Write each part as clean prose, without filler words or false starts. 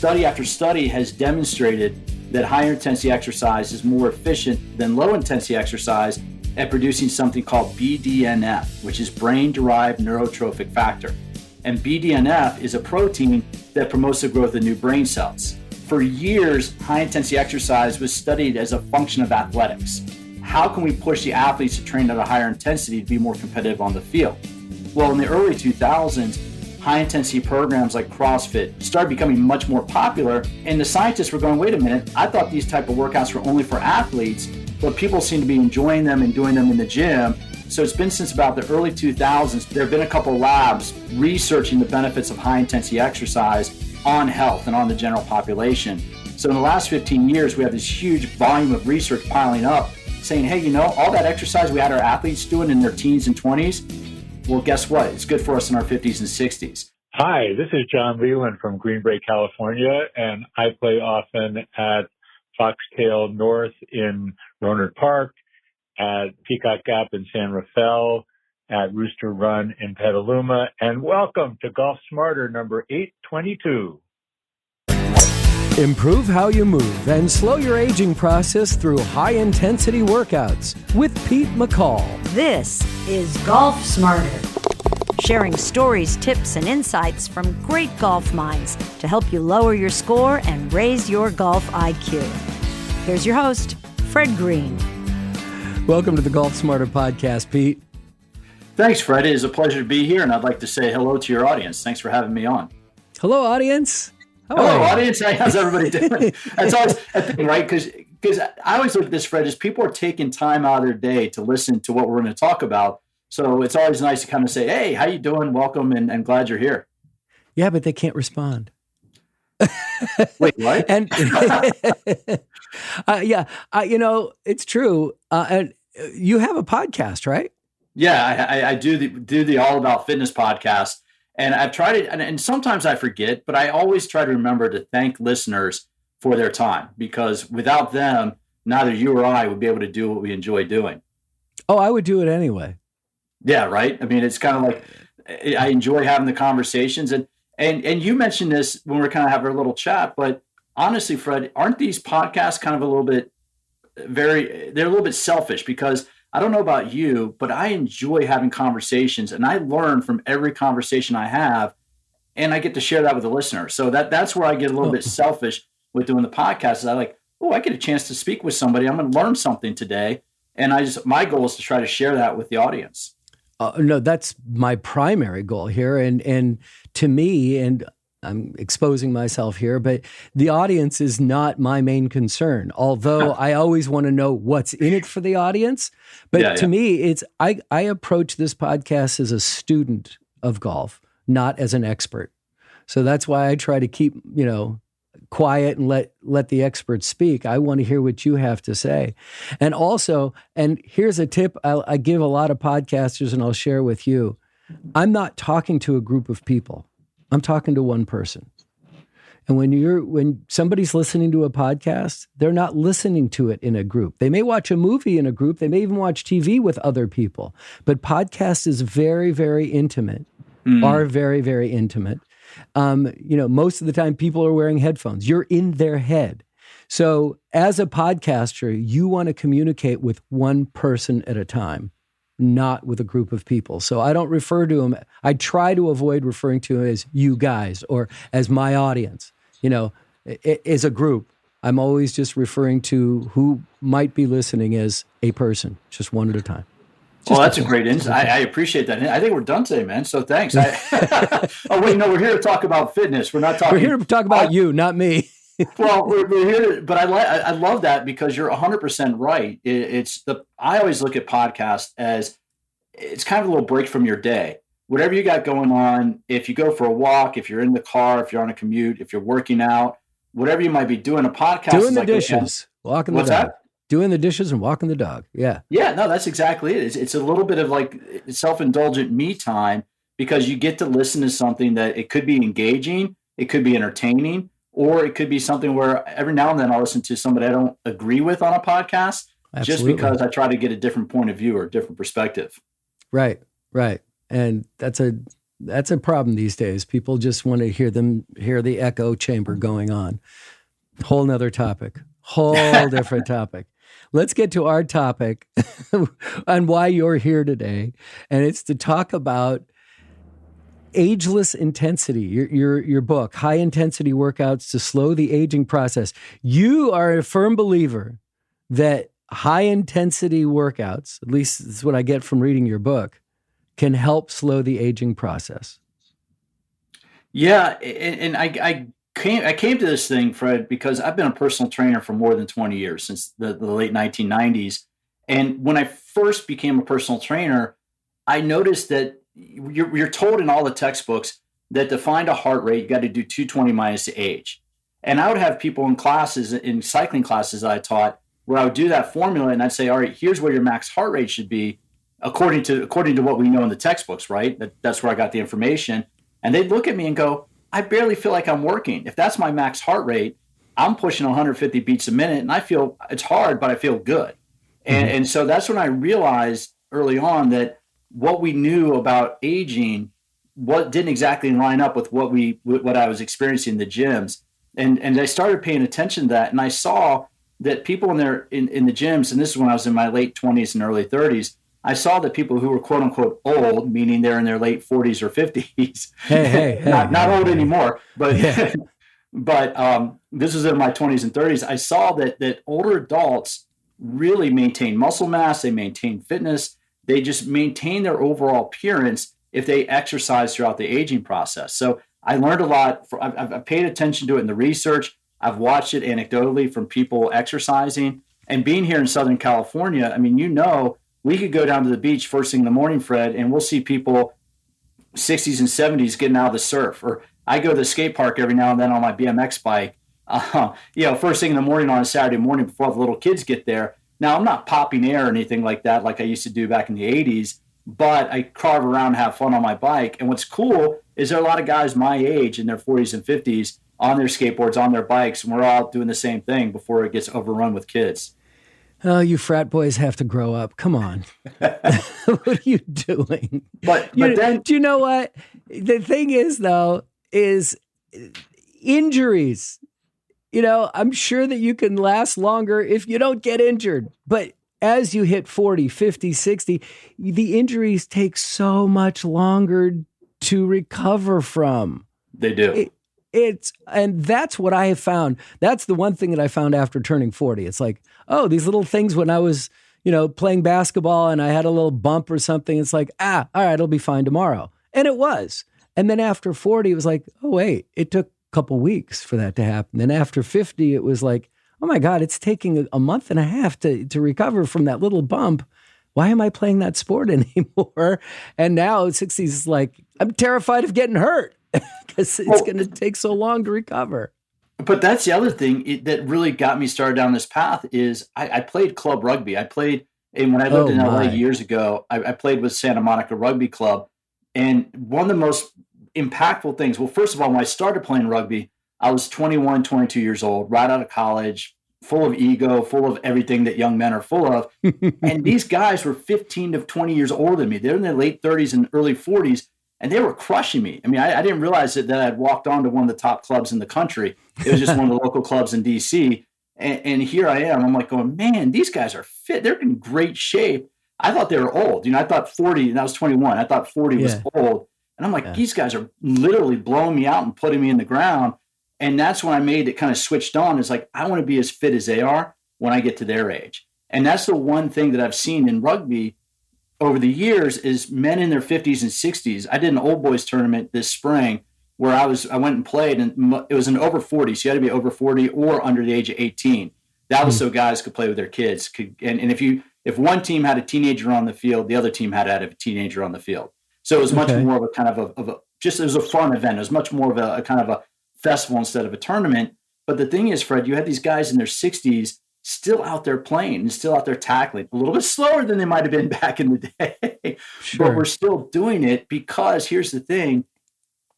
study after study has demonstrated that higher intensity exercise is more efficient than low intensity exercise at producing something called BDNF, which is brain-derived neurotrophic factor. And BDNF is a protein that promotes the growth of new brain cells. For years, high-intensity exercise was studied as a function of athletics. How can we push the athletes to train at a higher intensity to be more competitive on the field? Well, in the early 2000s, high-intensity programs like CrossFit started becoming much more popular, and the scientists were going, wait a minute, I thought these type of workouts were only for athletes, but people seem to be enjoying them and doing them in the gym. So it's been since about the early 2000s, there have been a couple of labs researching the benefits of high-intensity exercise on health and on the general population. So in the last 15 years, we have this huge volume of research piling up saying, hey, you know, all that exercise we had our athletes doing in their teens and 20s, well, guess what? It's good for us in our 50s and 60s. Hi, this is John Leland from Green Bay, California, and I play often at Foxtail North in Rohnert Park, at Peacock Gap in San Rafael, at Rooster Run in Petaluma, and welcome to Golf Smarter number 822. Improve how you move and slow your aging process through high-intensity workouts with Pete McCall. This is Golf Smarter, sharing stories, tips, and insights from great golf minds to help you lower your score and raise your golf IQ. Here's your host, Fred Green. Welcome to the Golf Smarter Podcast, Pete. Thanks, Fred. It is a pleasure to be here, and I'd like to say hello to your audience. Thanks for having me on. Hello, audience. Hello, audience. How's everybody doing? That's always a thing, right? Because I always look at this, Fred, as people are taking time out of their day to listen to what we're going to talk about. So it's always nice to kind of say, hey, how you doing? Welcome, and glad you're here. Yeah, but they can't respond. Wait, what? And you know, it's true. And you have a podcast, right? Yeah, I do the All About Fitness podcast. And I've tried it, and sometimes I forget, but I always try to remember to thank listeners for their time, because without them, neither you or I would be able to do what we enjoy doing. Oh, I would do it anyway. Yeah, right? I mean, it's kind of like I enjoy having the conversations. And you mentioned this when we're kind of having a little chat, but honestly, Fred, aren't these podcasts kind of a little bit they're a little bit selfish? Because I don't know about you, but I enjoy having conversations, and I learn from every conversation I have, and I get to share that with the listener. So that's where I get a little bit selfish with doing the podcast. Is I like, I get a chance to speak with somebody. I'm going to learn something today. And my goal is to try to share that with the audience. No, that's my primary goal here. And to me, and I'm exposing myself here, but the audience is not my main concern. Although I always want to know what's in it for the audience. But to me, I approach this podcast as a student of golf, not as an expert. So that's why I try to keep, quiet and let the experts speak. I want to hear what you have to say. And also, and here's a tip I give a lot of podcasters, and I'll share with you. I'm not talking to a group of people. I'm talking to one person. And when somebody's listening to a podcast, they're not listening to it in a group. They may watch a movie in a group. They may even watch TV with other people. But podcast is very, very intimate, are very, very intimate. Most of the time people are wearing headphones. You're in their head. So as a podcaster, you want to communicate with one person at a time, not with a group of people. So I don't refer to them. I try to avoid referring to them as you guys or as my audience. As a group, I'm always just referring to who might be listening as a person, just one at a time. Well, that's a great insight. I appreciate that. I think we're done today, man. So thanks. Oh, wait, no, we're here to talk about fitness. We're here to talk about you, not me. Well, we're here, but I love that because you're 100% right. I always look at podcasts as it's kind of a little break from your day. Whatever you got going on, if you go for a walk, if you're in the car, if you're on a commute, if you're working out, whatever you might be doing, a podcast doing is the like dishes, walking the dog. What's that? Doing the dishes and walking the dog. Yeah. Yeah, no, that's exactly it. It's a little bit of like self-indulgent me time because you get to listen to something that it could be engaging, it could be entertaining, or it could be something where every now and then I'll listen to somebody I don't agree with on a podcast. Absolutely. Just because I try to get a different point of view or a different perspective. Right. And that's a That's a problem these days. People just want to hear the echo chamber going on. Whole nother topic, whole different topic. Let's get to our topic and why you're here today. And it's to talk about Ageless Intensity, your book, High Intensity Workouts to Slow the Aging Process. You are a firm believer that high intensity workouts, at least this is what I get from reading your book, can help slow the aging process. Yeah, and I came to this thing, Fred, because I've been a personal trainer for more than 20 years, since the late 1990s. And when I first became a personal trainer, I noticed that you're told in all the textbooks that to find a heart rate, you got to do 220 minus the age. And I would have people in classes, in cycling classes that I taught, where I would do that formula and I'd say, all right, here's where your max heart rate should be according to what we know in the textbooks, right? That's where I got the information. And they'd look at me and go, I barely feel like I'm working. If that's my max heart rate, I'm pushing 150 beats a minute and I feel it's hard, but I feel good. And so that's when I realized early on that what we knew about aging, what didn't exactly line up with what I was experiencing in the gyms. And I started paying attention to that. And I saw that people in the gyms, and this is when I was in my late 20s and early 30s, I saw that people who were quote unquote old, meaning they're in their late 40s or 50s, not old anymore, but yeah. but this was in my 20s and 30s. I saw that older adults really maintain muscle mass, they maintain fitness, they just maintain their overall appearance if they exercise throughout the aging process. So I learned a lot. I've paid attention to it in the research. I've watched it anecdotally from people exercising. And being here in Southern California, I mean, we could go down to the beach first thing in the morning, Fred, and we'll see people 60s and 70s getting out of the surf. Or I go to the skate park every now and then on my BMX bike, first thing in the morning on a Saturday morning before the little kids get there. Now, I'm not popping air or anything like that like I used to do back in the 80s, but I carve around and have fun on my bike. And what's cool is there are a lot of guys my age in their 40s and 50s on their skateboards, on their bikes, and we're all doing the same thing before it gets overrun with kids. Oh, you frat boys have to grow up. Come on. What are you doing? But then, do you know what? The thing is, though, is injuries. I'm sure that you can last longer if you don't get injured. But as you hit 40, 50, 60, the injuries take so much longer to recover from. They do. And that's what I have found. That's the one thing that I found after turning 40. It's like, oh, these little things when I was, playing basketball and I had a little bump or something, it's like, all right, it'll be fine tomorrow. And it was. And then after 40, it was like, oh, wait, it took a couple weeks for that to happen. Then after 50, it was like, oh my God, it's taking a month and a half to recover from that little bump. Why am I playing that sport anymore? And now 60s is like, I'm terrified of getting hurt. Because it's going to take so long to recover. But that's the other thing that really got me started down this path is I played club rugby. And when I lived in LA years ago, I played with Santa Monica Rugby Club. And one of the most impactful things, well, first of all, when I started playing rugby, I was 21, 22 years old, right out of college, full of ego, full of everything that young men are full of. And these guys were 15 to 20 years older than me. They're in their late 30s and early 40s. And they were crushing me. I mean, I didn't realize that I'd walked on to one of the top clubs in the country. It was just one of the local clubs in D.C. And here I am. I'm like going, man, these guys are fit. They're in great shape. I thought they were old. I thought 40, and I was 21. I thought 40 was old. And I'm like, these guys are literally blowing me out and putting me in the ground. And that's when I made it kind of switched on. It's like, I want to be as fit as they are when I get to their age. And that's the one thing that I've seen in rugby over the years is men in their 50s and 60s. I did an old boys tournament this spring where I went and played, and it was an over 40. So you had to be over 40 or under the age of 18. That was so guys could play with their kids. And if one team had a teenager on the field, the other team had to have a teenager on the field. So it was much more of a kind of it was a fun event. It was much more of a kind of a festival instead of a tournament. But the thing is, Fred, you had these guys in their 60s still out there playing and still out there tackling, a little bit slower than they might have been back in the day. Sure. But we're still doing it because here's the thing.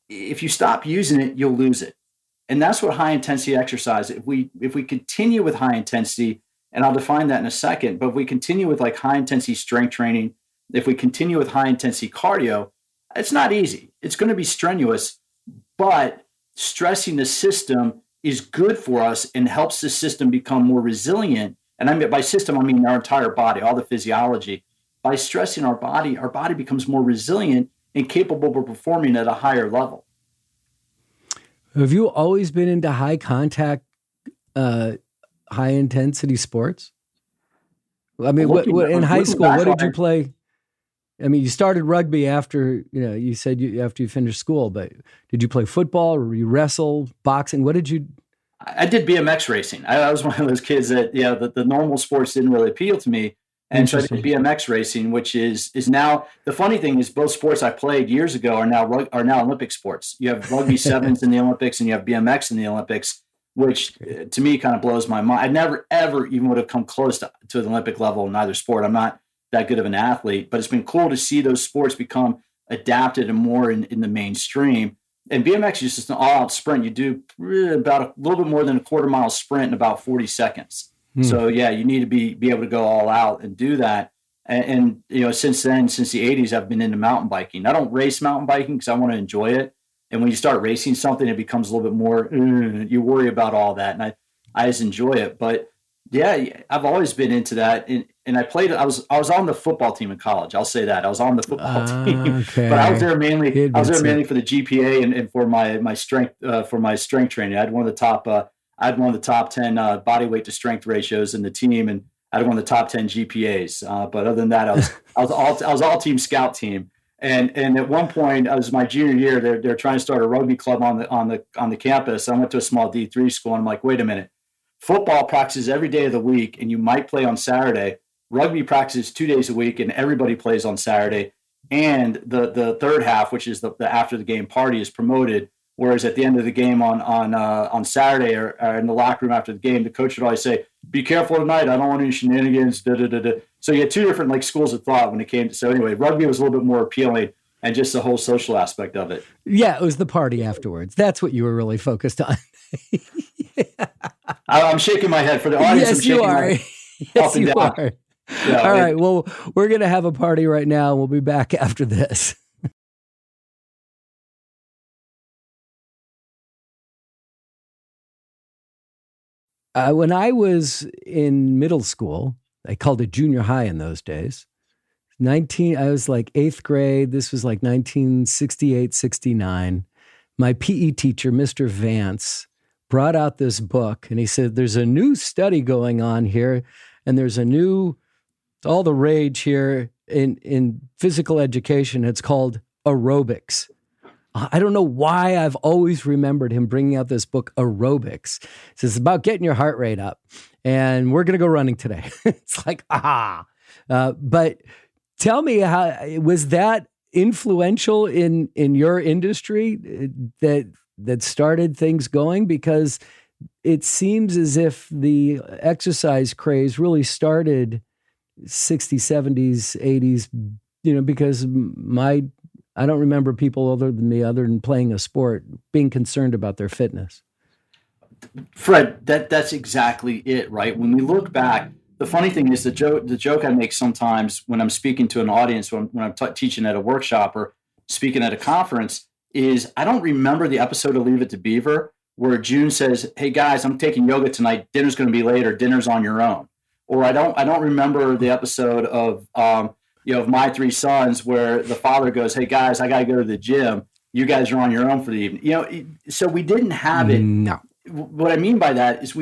If you stop using it, you'll lose it. And that's what high intensity exercise, if we continue with high intensity, and I'll define that in a second, but if we continue with like high intensity strength training, if we continue with high intensity cardio, It's not easy. It's going to be strenuous, but stressing the system is good for us and helps the system become more resilient. And I mean, by system, I mean our entire body, all the physiology. By stressing our body becomes more resilient and capable of performing at a higher level. Have you always been into high contact, high intensity sports? I mean, in high school, what did you play? I mean, you started rugby after, you said after you finished school, but did you play football or you wrestle, boxing? What did you? I did BMX racing. I was one of those kids that, the normal sports didn't really appeal to me. And so I did BMX racing, which is now, the funny thing is both sports I played years ago are now Olympic sports. You have rugby sevens in the Olympics and you have BMX in the Olympics, which to me kind of blows my mind. I never, ever even would have come close to the Olympic level in either sport. I'm not that good of an athlete, but it's been cool to see those sports become adapted and more in the mainstream. And BMX is just an all-out sprint. You do about a little bit more than a quarter-mile sprint in about 40 seconds. So yeah, you need to be able to go all out and do that. And since the 80s, I've been into mountain biking. I don't race mountain biking because I want to enjoy it. And when you start racing something, it becomes a little bit more. You worry about all that, and I just enjoy it. But yeah, I've always been into that. And I played. I was on the football team in college. I'll say that I was on the football team, okay. But I was there mainly. I was there mainly for the GPA and for my strength training. I had one of the top. I had one of the top 10 body weight to strength ratios in the team, and I had one of the top 10 GPAs. But other than that, I was all team scout team. And at one point, it was my junior year. They're trying to start a rugby club on the campus. I went to a small D3 school, and I'm like, wait a minute, football practices every day of the week, and you might play on Saturday. Rugby practices 2 days a week, and everybody plays on Saturday. And the third half, which is the after the game party, is promoted. Whereas at the end of the game on Saturday or in the locker room after the game, the coach would always say, "Be careful tonight. I don't want any shenanigans." Da, da, da, da. So you had two different schools of thought when it came to. So anyway, rugby was a little bit more appealing, and just the whole social aspect of it. Yeah, it was the party afterwards. That's what you were really focused on. Yeah. I'm shaking my head for the audience. Yes, you are. Yes, you are. Yeah, all right. Well, we're going to have a party right now. We'll be back after this. When I was in middle school, I called it junior high in those days. I was like 8th grade. This was like 1968, 69. My PE teacher, Mr. Vance, brought out this book and he said, there's a new study going on here and there's all the rage here in physical education. It's called aerobics. I don't know why I've always remembered him bringing out this book, Aerobics. It's about getting your heart rate up. And we're going to go running today. It's like, but tell me, how was that influential in your industry that started things going? Because it seems as if the exercise craze really started 60s, 70s, 80s, because I don't remember people other than playing a sport, being concerned about their fitness. Fred, that's exactly it, right? When we look back, the funny thing is the joke I make sometimes when I'm speaking to an audience, when I'm teaching at a workshop or speaking at a conference, is I don't remember the episode of Leave It to Beaver where June says, "Hey guys, I'm taking yoga tonight. Dinner's going to be late, or dinner's on your own." Or I don't remember the episode of of My Three Sons where the father goes, "Hey guys, I got to go to the gym. You guys are on your own for the evening." So we didn't have it. No. What I mean by that is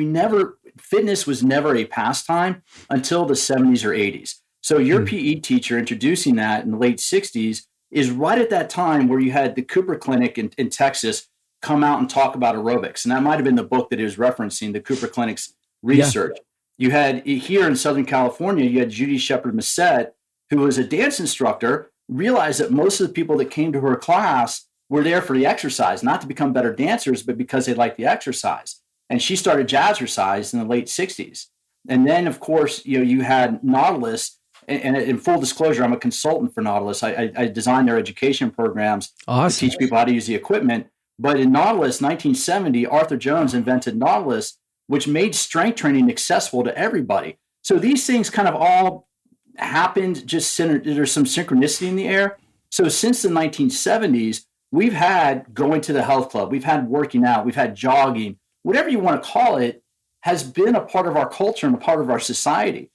fitness was never a pastime until the 70s or 80s. So your PE teacher introducing that in the late 60s is right at that time where you had the Cooper Clinic in Texas come out and talk about aerobics. And that might have been the book that he was referencing, the Cooper Clinic's research. Yeah. You had here in Southern California, you had Judy Shepard-Massett, who was a dance instructor, realized that most of the people that came to her class were there for the exercise, not to become better dancers, but because they liked the exercise. And she started Jazzercise in the late 60s. And then, of course, you had Nautilus. And in full disclosure, I'm a consultant for Nautilus. I design their education programs to teach people how to use the equipment. But in Nautilus, 1970, Arthur Jones invented Nautilus, which made strength training accessible to everybody. So these things kind of all happened, there's some synchronicity in the air. So since the 1970s, we've had going to the health club, we've had working out, we've had jogging, whatever you want to call it, has been a part of our culture and a part of our society.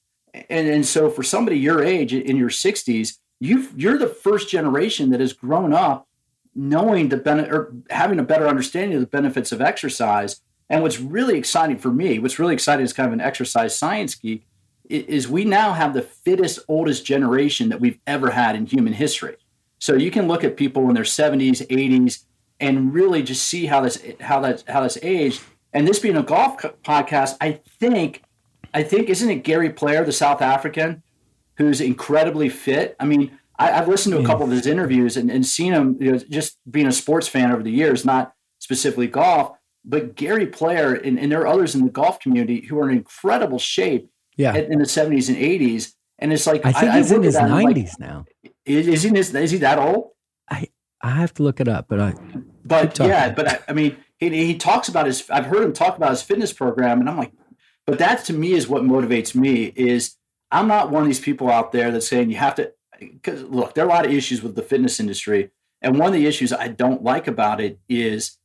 And so for somebody your age in your 60s, you're the first generation that has grown up knowing or having a better understanding of the benefits of exercise. And what's really exciting for me, what's really exciting as kind of an exercise science geek, is we now have the fittest, oldest generation that we've ever had in human history. So you can look at people in their 70s, 80s, and really just see how that's aged. And this being a golf podcast, I think, isn't it Gary Player, the South African, who's incredibly fit? I mean, I've listened to a couple of his interviews and seen him, just being a sports fan over the years, not specifically golf, but Gary Player, and there are others in the golf community who are in incredible shape in the 70s and 80s. And it's like, I think he's in his 90s now. Is he that old? I have to look it up, but I mean, he talks about I've heard him talk about his fitness program, and I'm like, but that to me is what motivates me. Is I'm not one of these people out there that's saying you have to, because look, there are a lot of issues with the fitness industry. And one of the issues I don't like about it is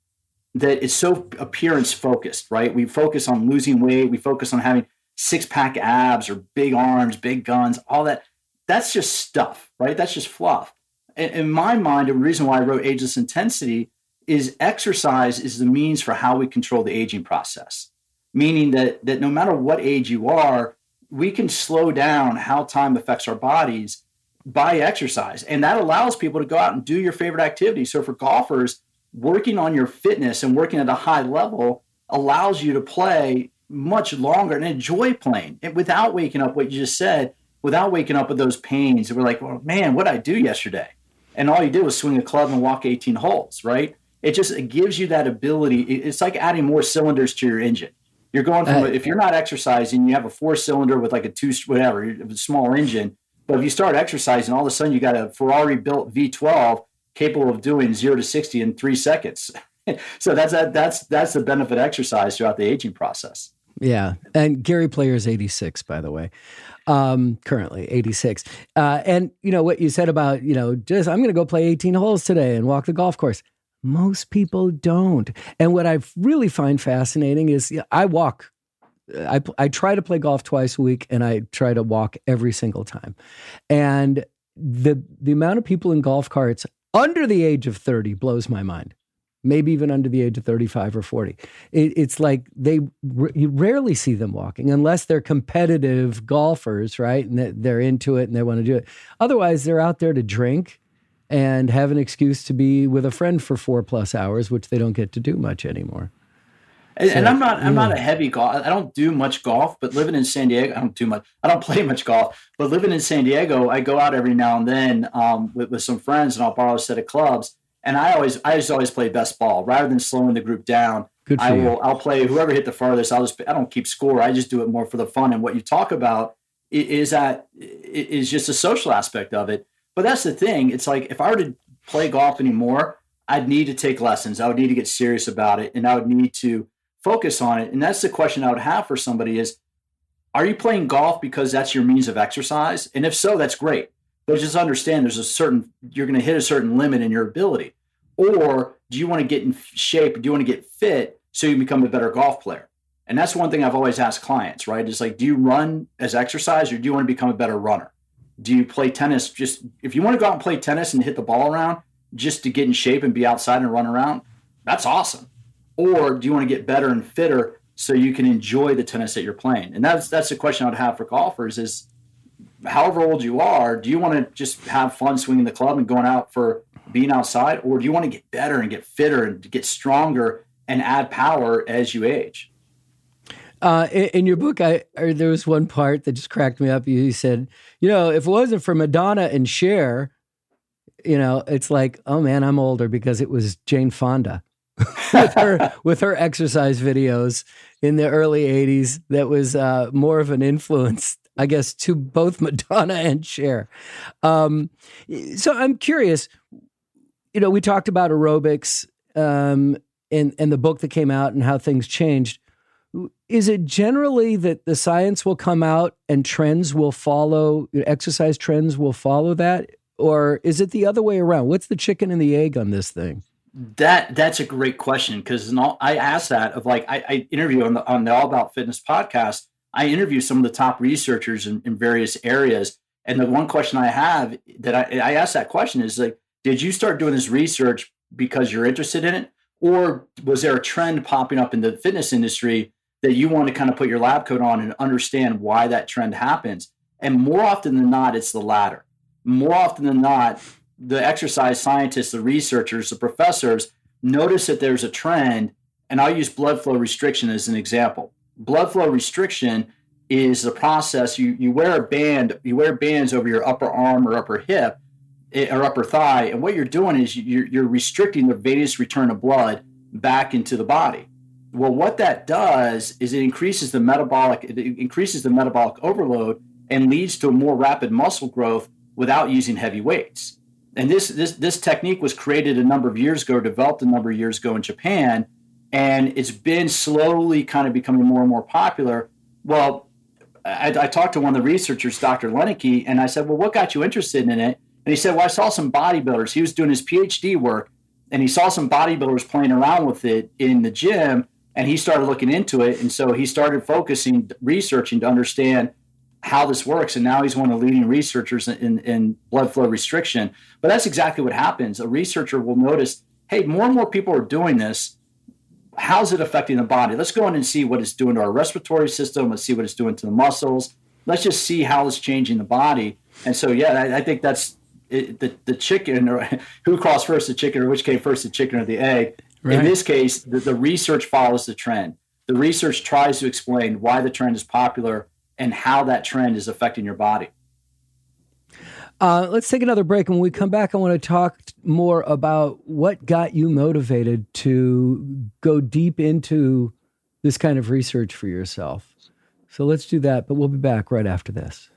that it's so appearance focused, right? We focus on losing weight. We focus on having 6-pack abs or big arms, big guns, all that. That's just stuff, right? That's just fluff. In my mind, the reason why I wrote Ageless Intensity is exercise is the means for how we control the aging process. Meaning that no matter what age you are, we can slow down how time affects our bodies by exercise. And that allows people to go out and do your favorite activity. So for golfers, working on your fitness and working at a high level allows you to play much longer and enjoy playing without waking up, what you just said, without waking up with those pains. And we're like, well, man, what did I do yesterday? And all you did was swing a club and walk 18 holes, right? It gives you that ability. It's like adding more cylinders to your engine. You're going from, if you're not exercising, you have a 4-cylinder with like a small engine. But if you start exercising, all of a sudden you got a Ferrari built V12 capable of doing 0 to 60 in 3 seconds. So that's the benefit of exercise throughout the aging process. Yeah. And Gary Player is 86, by the way, currently 86. And what you said about, just, I'm going to go play 18 holes today and walk the golf course. Most people don't. And what I really find fascinating is I walk. I try to play golf twice a week, and I try to walk every single time. And the amount of people in golf carts under the age of 30 blows my mind. Maybe even under the age of 35 or 40. It's like you rarely see them walking unless they're competitive golfers, right? And they're into it and they want to do it. Otherwise, they're out there to drink and have an excuse to be with a friend for 4+ hours, which they don't get to do much anymore. And I'm not a heavy golf. I don't do much golf, but living in San Diego, I don't play much golf, but living in San Diego, I go out every now and then with some friends, and I'll borrow a set of clubs. And I just always play best ball rather than slowing the group down. I'll play whoever hit the farthest. I don't keep score. I just do it more for the fun. And what you talk about is just a social aspect of it. But that's the thing. It's like, if I were to play golf anymore, I'd need to take lessons. I would need to get serious about it, and I would need to focus on it. And that's the question I would have for somebody is, are you playing golf because that's your means of exercise? And if so, that's great. But just understand you're going to hit a certain limit in your ability. Or do you want to get in shape? Do you want to get fit so you can become a better golf player? And that's one thing I've always asked clients, right? It's like, do you run as exercise, or do you want to become a better runner? Do you play tennis? If you want to go out and play tennis and hit the ball around just to get in shape and be outside and run around, that's awesome. Or do you want to get better and fitter so you can enjoy the tennis that you're playing? And that's the question I'd have for golfers is, however old you are, do you want to just have fun swinging the club and going out for being outside? Or do you want to get better and get fitter and get stronger and add power as you age? In your book, there was one part that just cracked me up. You said, if it wasn't for Madonna and Cher, it's like, oh man, I'm older, because it was Jane Fonda with her exercise videos in the early 80s. That was more of an influence, I guess, to both Madonna and Cher. So I'm curious, we talked about aerobics in the book that came out and how things changed. Is it generally that the science will come out and trends will follow, exercise trends will follow that? or is it the other way around? What's the chicken and the egg on this thing? That's a great question, because I asked that of like I interview on the All About Fitness podcast. I interview some of the top researchers in various areas, and the one question I have that I asked that question is like, did you start doing this research because you're interested in it, or was there a trend popping up in the fitness industry that you want to kind of put your lab coat on and understand why that trend happens? And more often than not, it's the latter. More often than not, the exercise scientists, the researchers, the professors notice that there's a trend, and I'll use blood flow restriction as an example. Blood flow restriction is the process. You wear a band, you wear bands over your upper arm or upper hip or upper thigh, and what you're doing is you're restricting the venous return of blood back into the body. Well, what that does is it increases the metabolic overload and leads to a more rapid muscle growth without using heavy weights. And this technique was created a number of years ago, developed a number of years ago in Japan, and it's been slowly kind of becoming more and more popular. Well, I talked to one of the researchers, Dr. Leneke, and I said, well, what got you interested in it? And he said, well, I saw some bodybuilders. He was doing his PhD work, and he saw some bodybuilders playing around with it in the gym, and he started looking into it. And so he started researching to understand how this works. And now he's one of the leading researchers in blood flow restriction. But that's exactly what happens. A researcher will notice, hey, more and more people are doing this. How's it affecting the body? Let's go in and see what it's doing to our respiratory system. Let's see what it's doing to the muscles. Let's just see how it's changing the body. And so, yeah, I think that's the chicken, or who crossed first, the chicken, or which came first, the chicken or the egg. Right. In this case, the research follows the trend. The research tries to explain why the trend is popular and how that trend is affecting your body. Let's take another break. And when we come back, I want to talk more about what got you motivated to go deep into this kind of research for yourself. So let's do that, but we'll be back right after this.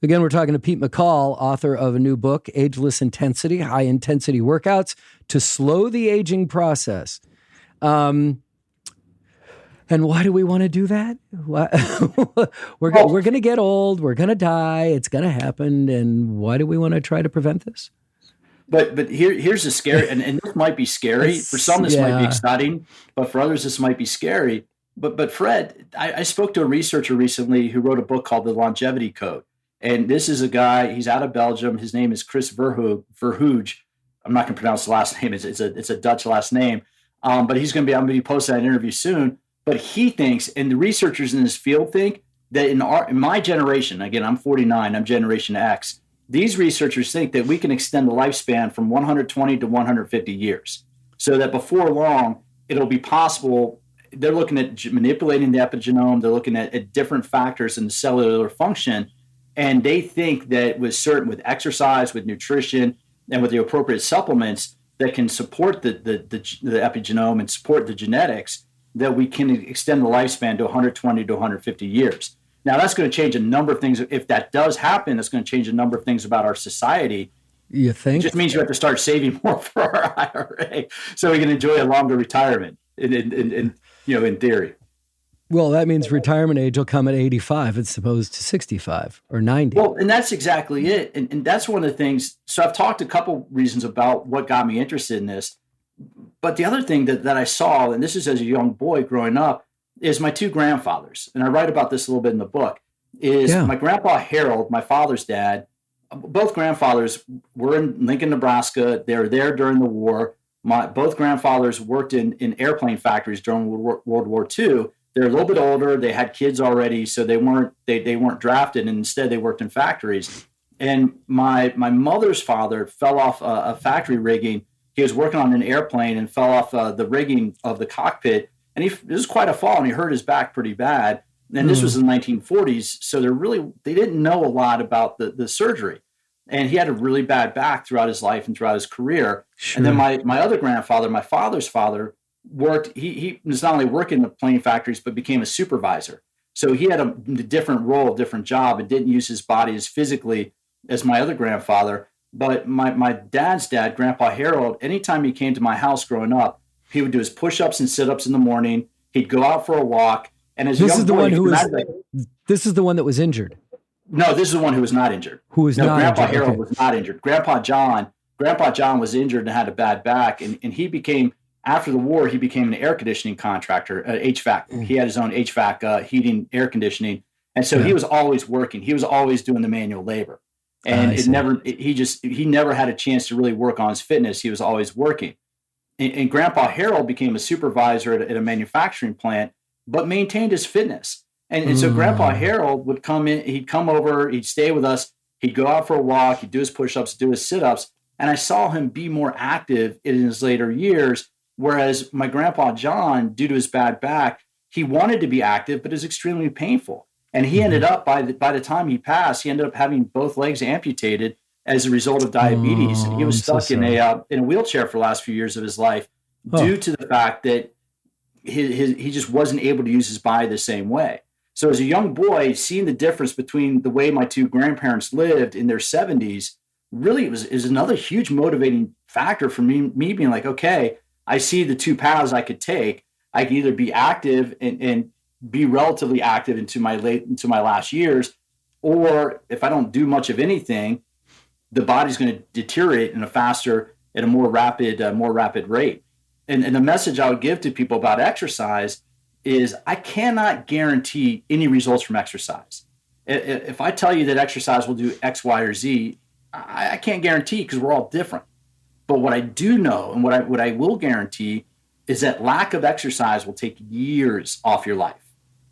Again, we're talking to Pete McCall, author of a new book, Ageless Intensity, High-Intensity Workouts to Slow the Aging Process. And why do we want to do that? We're going to get old. We're going to die. It's going to happen. And why do we want to try to prevent this? But here's the scary, and this might be scary. For some, this might be exciting, but for others, this might be scary. But Fred, I spoke to a researcher recently who wrote a book called The Longevity Code. And this is a guy, he's out of Belgium. His name is Chris Verhoeven. I'm not going to pronounce the last name. It's a Dutch last name. But I'm going to be posting that interview soon. But he thinks, and the researchers in this field think, that in my generation, again, I'm 49, I'm Generation X, these researchers think that we can extend the lifespan from 120 to 150 years. So that before long, it'll be possible. They're looking at manipulating the epigenome. They're looking at different factors in the cellular function. And they think that with exercise, with nutrition, and with the appropriate supplements that can support the epigenome and support the genetics, that we can extend the lifespan to 120 to 150 years. Now, that's going to change a number of things. If that does happen, that's going to change a number of things about our society. You think? It just means you have to start saving more for our IRA so we can enjoy a longer retirement, in theory. Well, that means retirement age will come at 85 as opposed to 65 or 90. Well, and that's exactly it. And that's one of the things. So I've talked a couple reasons about what got me interested in this. But the other thing that I saw, and this is as a young boy growing up, is my two grandfathers. And I write about this a little bit in the book, my grandpa Harold, my father's dad. Both grandfathers were in Lincoln, Nebraska. They were there during the war. Both grandfathers worked in airplane factories during World War II. They're a little bit older. They had kids already, so they weren't drafted, and instead they worked in factories. And my mother's father fell off a factory rigging. He was working on an airplane and fell off the rigging of the cockpit, and it was quite a fall, and he hurt his back pretty bad. And this was in the 1940s, so they didn't know a lot about the surgery. And he had a really bad back throughout his life and throughout his career. Sure. And then my other grandfather, my father's father, worked. He was not only working in the plane factories, but became a supervisor. So he had a different role, a different job, and didn't use his body as physically as my other grandfather. But my dad's dad, Grandpa Harold, anytime he came to my house growing up, he would do his push-ups and sit-ups in the morning. He'd go out for a walk. And as this a young is the boy, one who was. like, This is the one that was injured. no, this is the one who was not injured. Who was not Grandpa injured. Harold Okay. was not injured. Grandpa John was injured and had a bad back, and he became, after the war, he became an air conditioning contractor, HVAC. He had his own HVAC heating, air conditioning, and so he was always working. He was always doing the manual labor, and he never had a chance to really work on his fitness. He was always working, and Grandpa Harold became a supervisor at a manufacturing plant, but maintained his fitness. And so Grandpa Harold would come in, he'd come over, he'd stay with us, he'd go out for a walk, he'd do his push-ups, do his sit-ups, and I saw him be more active in his later years, whereas my Grandpa John, due to his bad back, he wanted to be active, but it was extremely painful. And he ended up, by the time he passed, he ended up having both legs amputated as a result of diabetes. And he was stuck in a wheelchair for the last few years of his life due to the fact that he just wasn't able to use his body the same way. So as a young boy, seeing the difference between the way my two grandparents lived in their 70s, really is another huge motivating factor for me being like, okay, I see the two paths I could take. I can either be active and be relatively active into my last years, or if I don't do much of anything, the body's going to deteriorate at a more rapid rate. And the message I would give to people about exercise is I cannot guarantee any results from exercise. If I tell you that exercise will do X, Y, or Z, I can't guarantee because we're all different. But what I do know and what I will guarantee is that lack of exercise will take years off your life.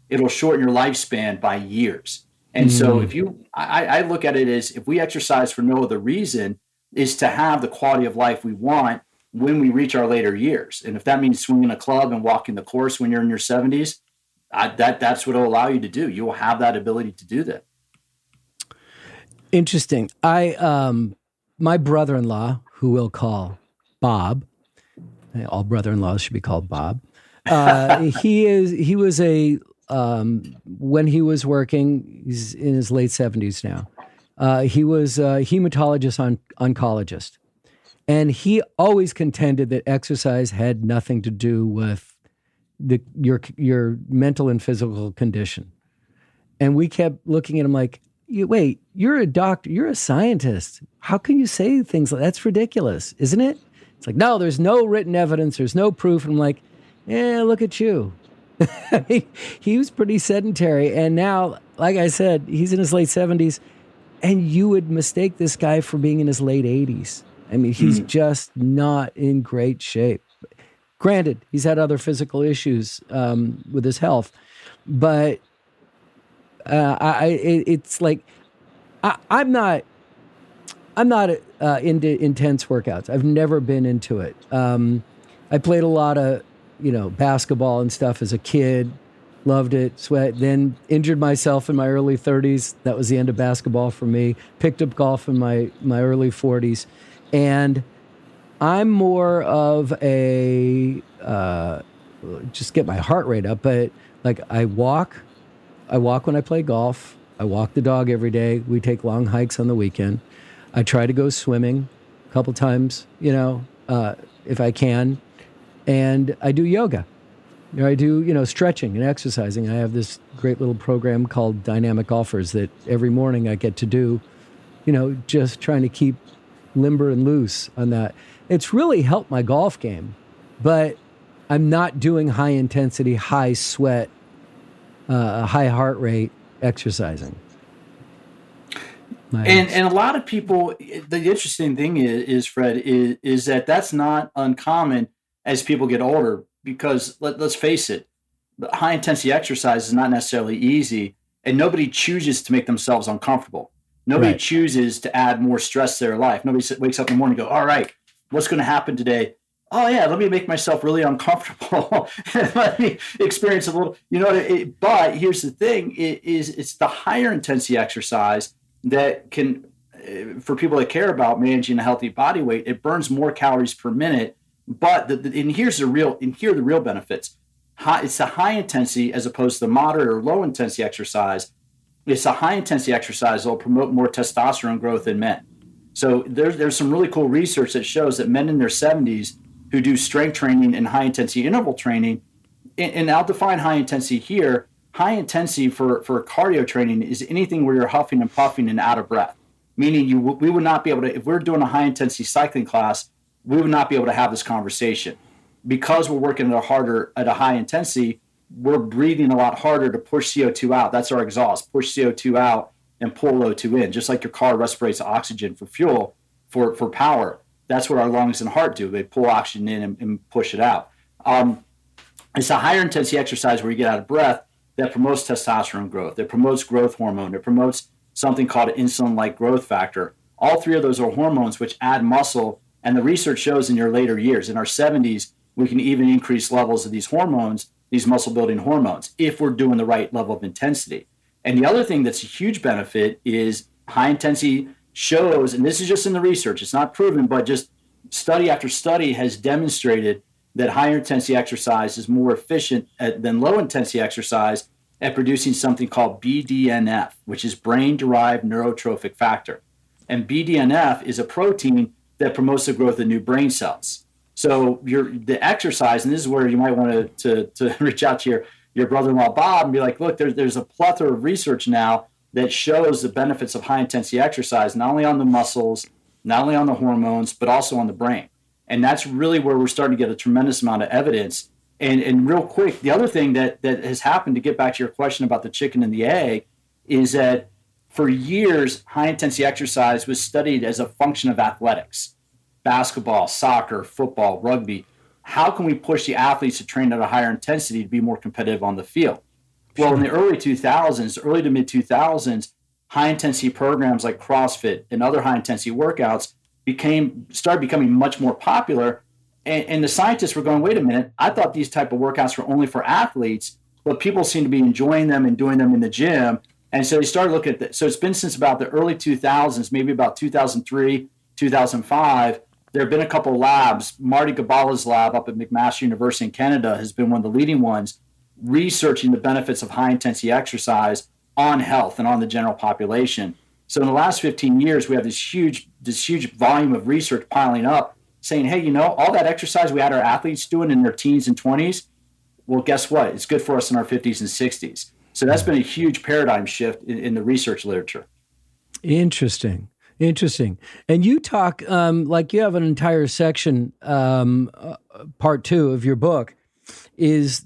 It'll shorten your lifespan by years. And so I look at it as if we exercise for no other reason is to have the quality of life we want when we reach our later years. And if that means swinging a club and walking the course when you're in your 70s, that's what it'll allow you to do. You will have that ability to do that. Interesting. My brother-in-law, who we'll call Bob, all brother-in-laws should be called Bob. He was when he was working, he's in his late 70s now. He was a hematologist oncologist. And he always contended that exercise had nothing to do with your mental and physical condition. And we kept looking at him like, wait, you're a doctor, you're a scientist. How can you say things like that's ridiculous, isn't it? It's like, no, there's no written evidence, there's no proof. And I'm like, look at you. He was pretty sedentary. And now, like I said, he's in his late 70s, and you would mistake this guy for being in his late 80s. I mean, he's just not in great shape. Granted, he's had other physical issues with his health, but it's like I'm not into intense workouts. I've never been into it. I played a lot of basketball and stuff as a kid. Loved it, sweat, then injured myself in my early 30s. That was the end of basketball for me. Picked up golf in my early 40s. And I'm more of a, just get my heart rate up, but like I walk when I play golf. I walk the dog every day. We take long hikes on the weekend. I try to go swimming a couple times, if I can. And I do yoga. I do, stretching and exercising. I have this great little program called Dynamic Golfers that every morning I get to do, just trying to keep limber and loose on that. It's really helped my golf game, but I'm not doing high intensity, high sweat, high heart rate exercising. And a lot of people, the interesting thing is Fred, is that that's not uncommon as people get older, because let's face it, high intensity exercise is not necessarily easy, and nobody chooses to make themselves uncomfortable. Nobody chooses to add more stress to their life. Nobody wakes up in the morning and go, all right, what's going to happen today? Oh yeah, let me make myself really uncomfortable. Let me experience a little, but here's the thing, it's the higher intensity exercise that can, for people that care about managing a healthy body weight, it burns more calories per minute. But here are the real benefits. It's the high intensity as opposed to the moderate or low intensity exercise. It's the high intensity exercise that will promote more testosterone growth in men. So there's some really cool research that shows that men in their 70s who do strength training and high intensity interval training, and I'll define high intensity here, high intensity for cardio training is anything where you're huffing and puffing and out of breath. Meaning we would not be able to, if we're doing a high intensity cycling class, we would not be able to have this conversation. Because we're working at a high intensity, we're breathing a lot harder to push CO2 out. That's our exhaust, push CO2 out and pull O2 in. Just like your car respirates oxygen for fuel, for power. That's what our lungs and heart do. They pull oxygen in and push it out. It's a higher intensity exercise where you get out of breath that promotes testosterone growth. It promotes growth hormone. It promotes something called insulin-like growth factor. All three of those are hormones which add muscle, and the research shows in your later years, in our 70s, we can even increase levels of these hormones, these muscle-building hormones, if we're doing the right level of intensity. And the other thing that's a huge benefit is high intensity shows, and this is just in the research, it's not proven, but just study after study has demonstrated that higher intensity exercise is more efficient than low intensity exercise at producing something called BDNF, which is brain-derived neurotrophic factor. And BDNF is a protein that promotes the growth of new brain cells. So the exercise, and this is where you might want to reach out to your brother-in-law Bob and be like, look, there's a plethora of research now that shows the benefits of high intensity exercise, not only on the muscles, not only on the hormones, but also on the brain. And that's really where we're starting to get a tremendous amount of evidence. And real quick, the other thing that has happened, to get back to your question about the chicken and the egg, is that for years, high intensity exercise was studied as a function of athletics, basketball, soccer, football, rugby. How can we push the athletes to train at a higher intensity to be more competitive on the field? Well, in the early 2000s, early to mid 2000s, high intensity programs like CrossFit and other high intensity workouts started becoming much more popular. And the scientists were going, wait a minute, I thought these type of workouts were only for athletes, but people seem to be enjoying them and doing them in the gym. And so they started looking at that. So it's been since about the early 2000s, maybe about 2003, 2005. There have been a couple of labs. Marty Gabala's lab up at McMaster University in Canada has been one of the leading ones, researching the benefits of high intensity exercise on health and on the general population. So in the last 15 years, we have this huge volume of research piling up saying, hey, all that exercise we had our athletes doing in their teens and 20s, well, guess what? It's good for us in our 50s and 60s. So that's been a huge paradigm shift in the research literature. Interesting. And you talk, like you have an entire section, part 2 of your book, is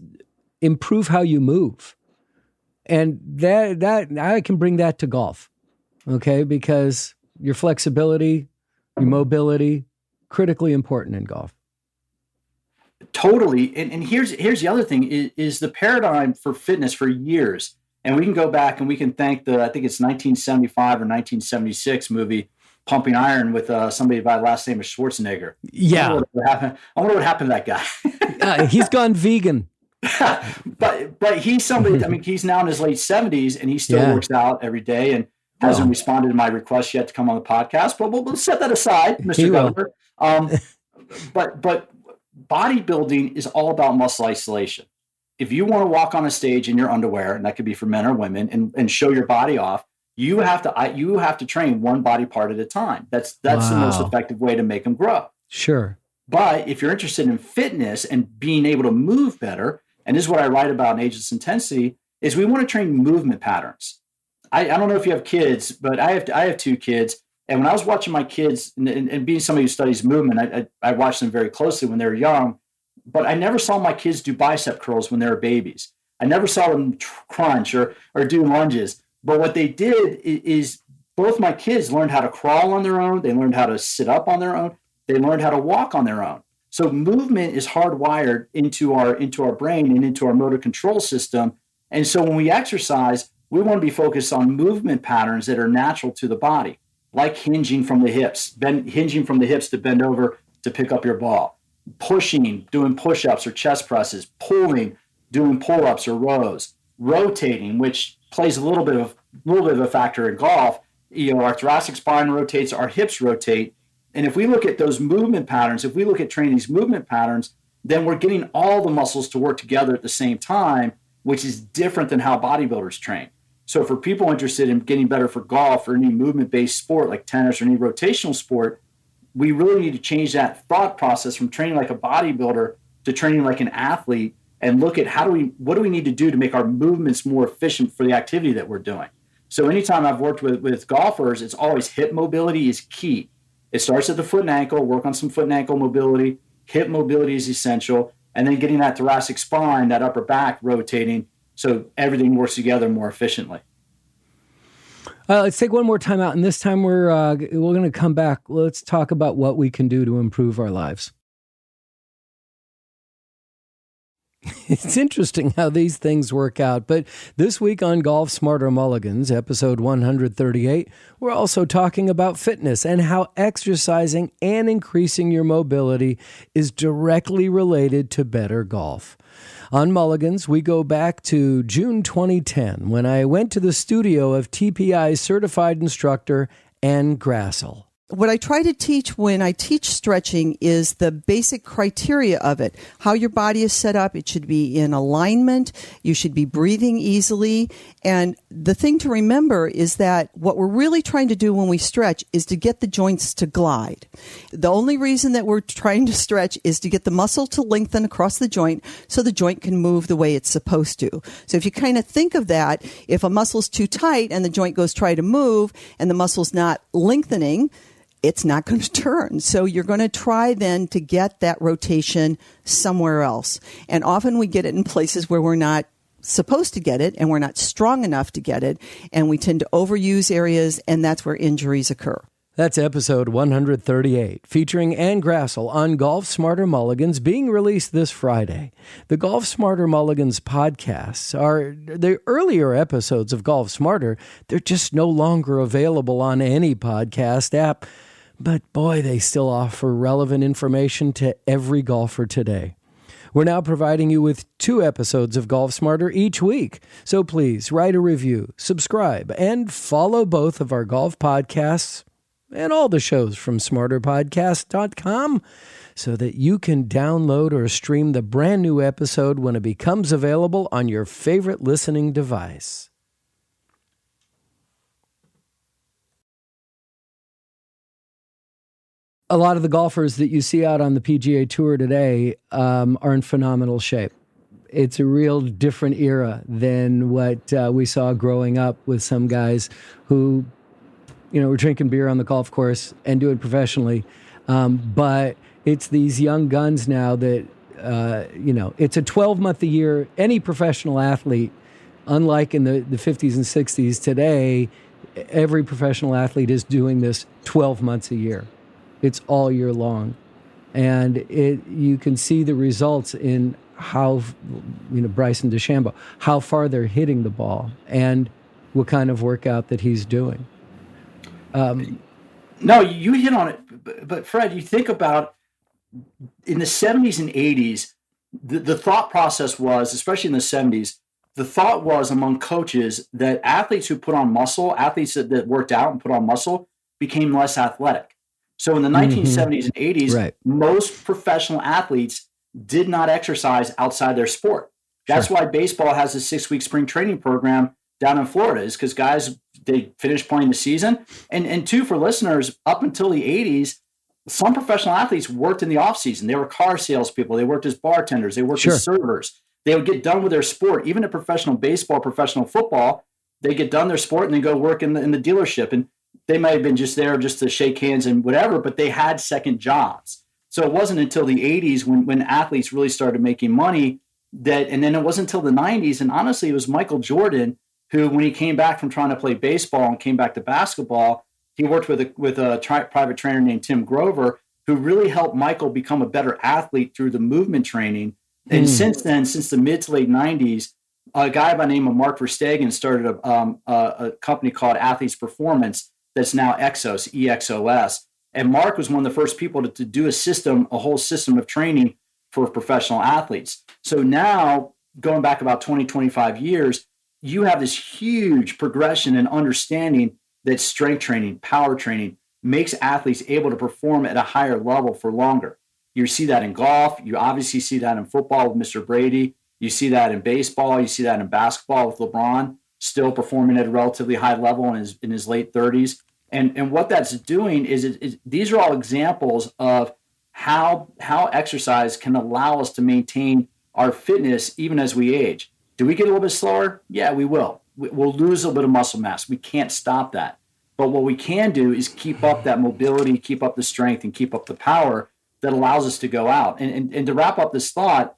improve how you move. And that I can bring that to golf, okay? Because your flexibility, your mobility, critically important in golf. Totally. And here's the other thing is the paradigm for fitness for years. And we can go back and we can thank I think it's 1975 or 1976 movie, Pumping Iron, with somebody by the last name of Schwarzenegger. Yeah. I wonder what happened to that guy. He's gone vegan. but he's somebody, I mean, he's now in his late 70s and he still works out every day and hasn't responded to my request yet to come on the podcast, but we'll set that aside, Mr. Governor. But bodybuilding is all about muscle isolation. If you want to walk on a stage in your underwear, and that could be for men or women, and show your body off, you have to train one body part at a time. That's the most effective way to make them grow. Sure. But if you're interested in fitness and being able to move better, and this is what I write about in Ageless Intensity, is we want to train movement patterns. I don't know if you have kids, but I have 2 kids. And when I was watching my kids and being somebody who studies movement, I watched them very closely when they were young, but I never saw my kids do bicep curls when they were babies. I never saw them crunch or do lunges. But what they did is both my kids learned how to crawl on their own. They learned how to sit up on their own. They learned how to walk on their own. So movement is hardwired into our brain and into our motor control system. And so when we exercise, we want to be focused on movement patterns that are natural to the body, like hinging from the hips to bend over to pick up your ball, pushing, doing push-ups or chest presses, pulling, doing pull-ups or rows, rotating, which plays a little bit of a factor in golf. Our thoracic spine rotates, our hips rotate. And if we look at those movement patterns, if we look at training these movement patterns, then we're getting all the muscles to work together at the same time, which is different than how bodybuilders train. So for people interested in getting better for golf or any movement-based sport like tennis or any rotational sport, we really need to change that thought process from training like a bodybuilder to training like an athlete and look at what do we need to do to make our movements more efficient for the activity that we're doing. So anytime I've worked with golfers, it's always hip mobility is key. It starts at the foot and ankle, work on some foot and ankle mobility. Hip mobility is essential. And then getting that thoracic spine, that upper back rotating so everything works together more efficiently. Let's take one more time out. And this time we're going to come back. Let's talk about what we can do to improve our lives. It's interesting how these things work out. But this week on Golf Smarter Mulligans, episode 138, we're also talking about fitness and how exercising and increasing your mobility is directly related to better golf. On Mulligans, we go back to June 2010 when I went to the studio of TPI's certified instructor, Ann Grassel. What I try to teach when I teach stretching is the basic criteria of it. How your body is set up. It should be in alignment. You should be breathing easily. And the thing to remember is that what we're really trying to do when we stretch is to get the joints to glide. The only reason that we're trying to stretch is to get the muscle to lengthen across the joint so the joint can move the way it's supposed to. So if you kind of think of that, if a muscle's too tight and the joint goes try to move and the muscle's not lengthening, it's not going to turn. So you're going to try then to get that rotation somewhere else. And often we get it in places where we're not supposed to get it and we're not strong enough to get it. And we tend to overuse areas, and that's where injuries occur. That's episode 138, featuring Ann Grassel on Golf Smarter Mulligans, being released this Friday. The Golf Smarter Mulligans podcasts are the earlier episodes of Golf Smarter. They're just no longer available on any podcast app. But boy, they still offer relevant information to every golfer today. We're now providing you with 2 episodes of Golf Smarter each week. So please write a review, subscribe, and follow both of our golf podcasts and all the shows from smarterpodcast.com so that you can download or stream the brand new episode when it becomes available on your favorite listening device. A lot of the golfers that you see out on the PGA Tour today are in phenomenal shape. It's a real different era than what we saw growing up with some guys who, were drinking beer on the golf course and do it professionally. But it's these young guns now that, it's a 12-month a year. Any professional athlete, unlike in the 50s and 60s today, every professional athlete is doing this 12 months a year. It's all year long. And you can see the results in how, Bryson DeChambeau, how far they're hitting the ball and what kind of workout that he's doing. No, you hit on it. But Fred, you think about in the 70s and 80s, the thought process was, especially in the 70s, the thought was among coaches that athletes who put on muscle, athletes that worked out and put on muscle, became less athletic. So in the 1970s and 80s, right, most professional athletes did not exercise outside their sport. That's why baseball has a 6-week spring training program down in Florida, is because guys, they finish playing the season. And two, for listeners, up until the 80s, some professional athletes worked in the offseason. They were car salespeople. They worked as bartenders. They worked as servers. They would get done with their sport. Even in professional baseball, professional football, they get done their sport and they go work in the dealership. And they might have been just there just to shake hands and whatever, but they had second jobs. So it wasn't until the 80s when athletes really started making money and then it wasn't until the 90s. And honestly, it was Michael Jordan who, when he came back from trying to play baseball and came back to basketball, he worked with a private trainer named Tim Grover, who really helped Michael become a better athlete through the movement training. And since then, since the mid to late 90s, a guy by the name of Mark Verstegen started a company called Athletes Performance that's now Exos, EXOS. And Mark was one of the first people to do a whole system of training for professional athletes. So now, going back about 20, 25 years, you have this huge progression in understanding that strength training, power training makes athletes able to perform at a higher level for longer. You see that in golf. You obviously see that in football with Mr. Brady. You see that in baseball. You see that in basketball with LeBron, still performing at a relatively high level in his late 30s. And what that's doing is these are all examples of how exercise can allow us to maintain our fitness even as we age. Do we get a little bit slower? Yeah, we will. We'll lose a little bit of muscle mass. We can't stop that. But what we can do is keep up that mobility, keep up the strength, and keep up the power that allows us to go out. And to wrap up this thought,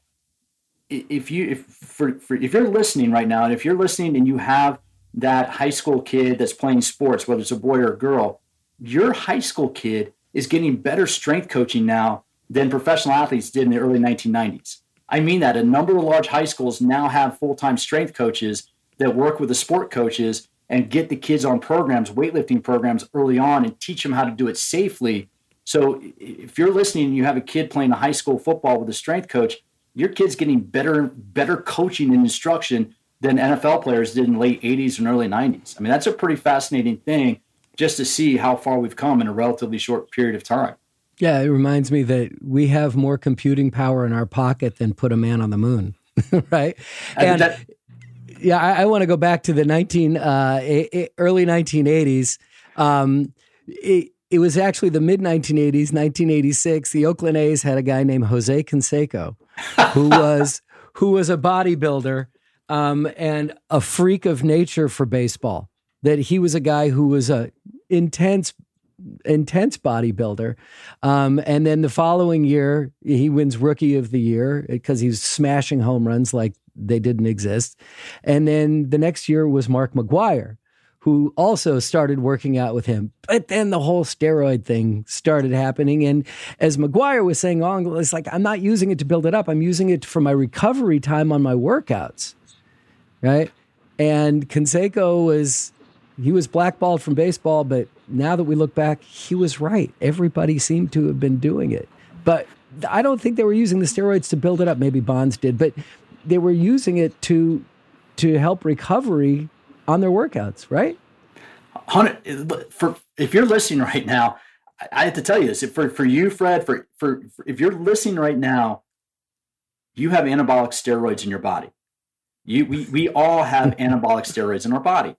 if you're listening right now, and if you're listening and you have that high school kid that's playing sports, whether it's a boy or a girl, your high school kid is getting better strength coaching now than professional athletes did in the early 1990s. I mean that a number of large high schools now have full-time strength coaches that work with the sport coaches and get the kids on programs, weightlifting programs early on, and teach them how to do it safely. So if you're listening and you have a kid playing a high school football with a strength coach, your kid's getting better coaching and instruction than NFL players did in the late 80s and early 90s. I mean, that's a pretty fascinating thing just to see how far we've come in a relatively short period of time. Yeah, it reminds me that we have more computing power in our pocket than put a man on the moon, right? And I want to go back to the early 1980s. It was actually the mid-1980s, 1986. The Oakland A's had a guy named Jose Canseco, who was a bodybuilder and a freak of nature for baseball. That he was a guy who was a intense bodybuilder. And then the following year, he wins Rookie of the Year because he's smashing home runs like they didn't exist. And then the next year was Mark McGwire, who also started working out with him. But then the whole steroid thing started happening. And as McGwire was saying, it's like, I'm not using it to build it up. I'm using it for my recovery time on my workouts, right? And Canseco was blackballed from baseball, but now that we look back, he was right. Everybody seemed to have been doing it. But I don't think they were using the steroids to build it up. Maybe Bonds did, but they were using it to help recovery on their workouts, right? If you're listening right now, I have to tell you this. For you, Fred, for if you're listening right now, you have anabolic steroids in your body. We all have anabolic steroids in our body.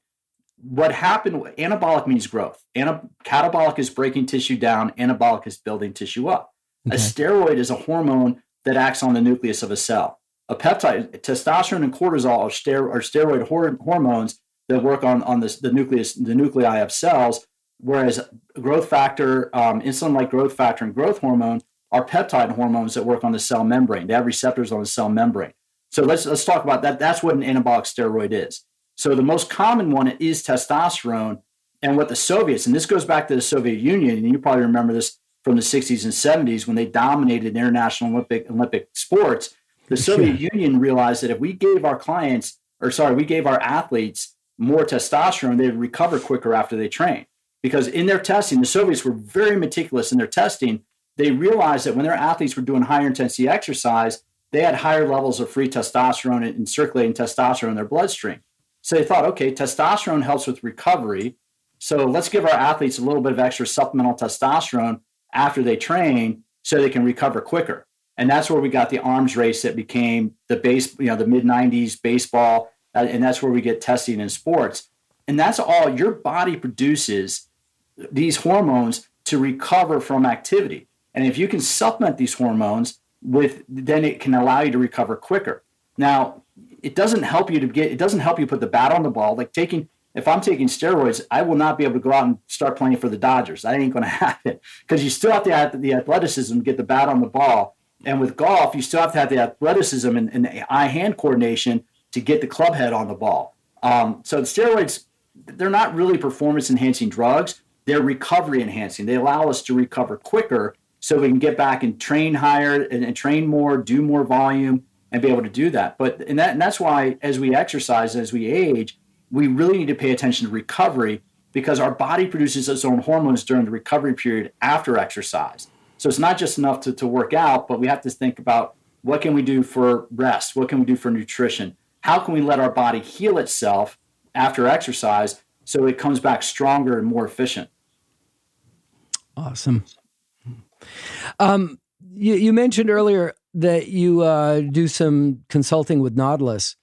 What happened, anabolic means growth. Catabolic is breaking tissue down. Anabolic is building tissue up. Okay. A steroid is a hormone that acts on the nucleus of a cell. A peptide, testosterone and cortisol are steroid hormones that work on the nuclei of cells, whereas growth factor, insulin-like growth factor and growth hormone are peptide hormones that work on the cell membrane. They have receptors on the cell membrane. So let's talk about that. That's what an anabolic steroid is. So the most common one is testosterone. And what the Soviets, and this goes back to the Soviet Union, and you probably remember this from the 60s and 70s when they dominated international Olympic sports. The Soviet Union realized that if we gave our athletes more testosterone, they'd recover quicker after they train. Because in their testing, the Soviets were very meticulous in their testing. They realized that when their athletes were doing higher intensity exercise, they had higher levels of free testosterone and circulating testosterone in their bloodstream. So they thought, okay, testosterone helps with recovery. So let's give our athletes a little bit of extra supplemental testosterone after they train so they can recover quicker. And that's where we got the arms race that became the mid-90s baseball. And that's where we get testing in sports. And that's all. Your body produces these hormones to recover from activity. And if you can supplement these hormones then it can allow you to recover quicker. Now, it doesn't help you put the bat on the ball. If I'm taking steroids, I will not be able to go out and start playing for the Dodgers. That ain't going to happen because you still have to have the athleticism to get the bat on the ball. And with golf, you still have to have the athleticism and the eye-hand coordination to get the club head on the ball. So the steroids, they're not really performance-enhancing drugs. They're recovery-enhancing. They allow us to recover quicker so we can get back and train higher and train more, do more volume, and be able to do that. And that's why as we exercise, as we age, we really need to pay attention to recovery because our body produces its own hormones during the recovery period after exercise. So it's not just enough to work out, but we have to think about what can we do for rest? What can we do for nutrition? How can we let our body heal itself after exercise so it comes back stronger and more efficient? Awesome. You mentioned earlier that you do some consulting with Nautilus.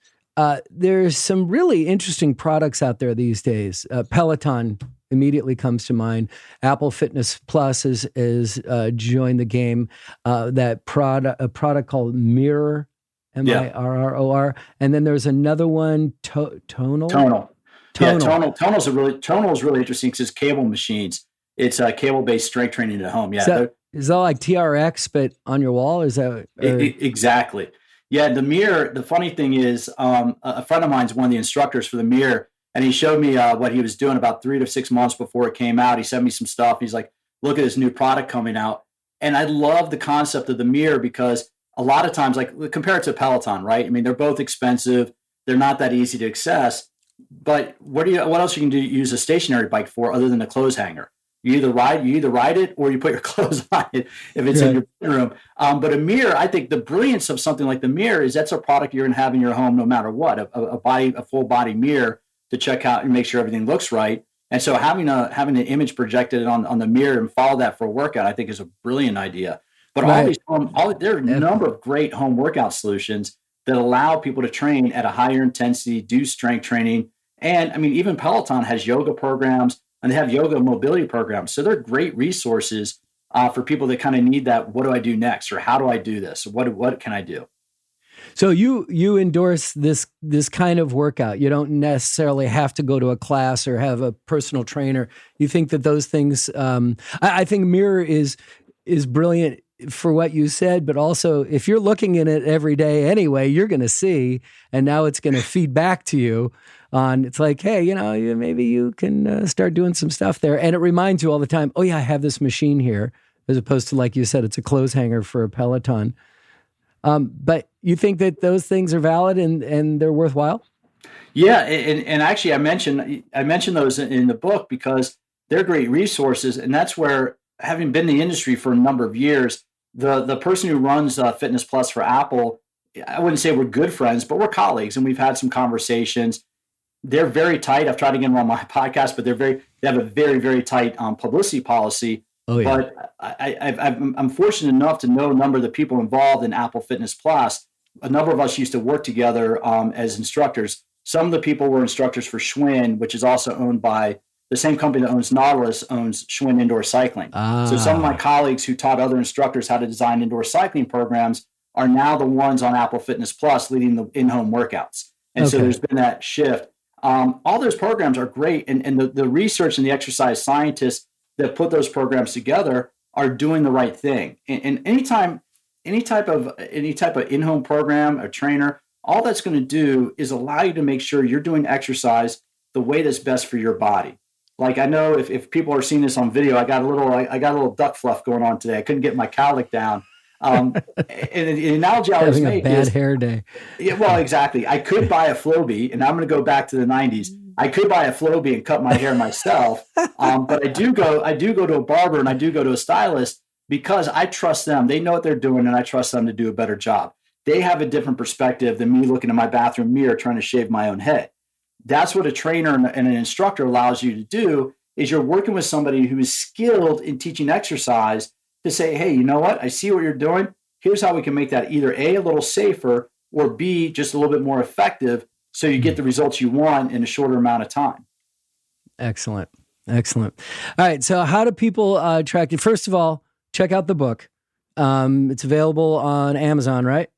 There's some really interesting products out there these days. Peloton immediately comes to mind. Apple Fitness Plus is joined the game. A product called Mirror Mirror. And then there's another one, Tonal. Yeah, Tonal is really interesting because it's cable machines. It's cable-based strength training at home. Yeah, is that like TRX but on your wall? Is that exactly? Yeah, the mirror. The funny thing is, a friend of mine's one of the instructors for the mirror, and he showed me what he was doing about 3 to 6 months before it came out. He sent me some stuff. He's like, "Look at this new product coming out," and I love the concept of the mirror because a lot of times, like compare it to Peloton, right? I mean, they're both expensive. They're not that easy to access. But what else you can use a stationary bike for other than a clothes hanger? You either ride it or you put your clothes on it if it's in your bedroom. But a mirror, I think the brilliance of something like the mirror is that's a product you're going to have in your home no matter what. A full body mirror to check out and make sure everything looks right. And so having an image projected on the mirror and follow that for a workout, I think is a brilliant idea. But there are a number of great home workout solutions that allow people to train at a higher intensity, do strength training. And I mean, even Peloton has yoga programs and they have yoga mobility programs. So they're great resources for people that kind of need that. What do I do next? Or how do I do this? What can I do? So you endorse this kind of workout. You don't necessarily have to go to a class or have a personal trainer. You think that those things, I think Mirror is brilliant for what you said, but also if you're looking in it every day anyway, you're going to see, and now it's going to feed back to you on, it's like, hey, maybe you can start doing some stuff there. And it reminds you all the time, oh yeah, I have this machine here, as opposed to, like you said, it's a clothes hanger for a Peloton. But you think that those things are valid and they're worthwhile? Yeah. And actually I mentioned those in the book because they're great resources. And that's where, having been in the industry for a number of years, the person who runs Fitness Plus for Apple, I wouldn't say we're good friends, but we're colleagues, and we've had some conversations. They're very tight. I've tried to get them on my podcast, but they have a very, very tight publicity policy. Oh, yeah. But I'm fortunate enough to know a number of the people involved in Apple Fitness Plus. A number of us used to work together as instructors. Some of the people were instructors for Schwinn, which is also owned by the same company that owns Nautilus, owns Schwinn Indoor Cycling. So some of my colleagues who taught other instructors how to design indoor cycling programs are now the ones on Apple Fitness Plus leading the in-home workouts. And so there's been that shift. All those programs are great. And the research and the exercise scientists that put those programs together are doing the right thing. And any type of in-home program or trainer, all that's going to do is allow you to make sure you're doing exercise the way that's best for your body. Like, I know if people are seeing this on video, I got a little duck fluff going on today. I couldn't get my cowlick down. And the analogy I always make is having a bad hair day. Yeah, well, exactly. I could buy a Flowbee, and I'm going to go back to the 90s. I could buy a Flowbee and cut my hair myself, but I do go to a barber and I do go to a stylist because I trust them. They know what they're doing, and I trust them to do a better job. They have a different perspective than me looking in my bathroom mirror trying to shave my own head. That's what a trainer and an instructor allows you to do, is you're working with somebody who is skilled in teaching exercise to say, hey, you know what? I see what you're doing. Here's how we can make that either A, a little safer, or B, just a little bit more effective so you get the results you want in a shorter amount of time. Excellent. All right. So how do people track you? First of all, check out the book. It's available on Amazon, right?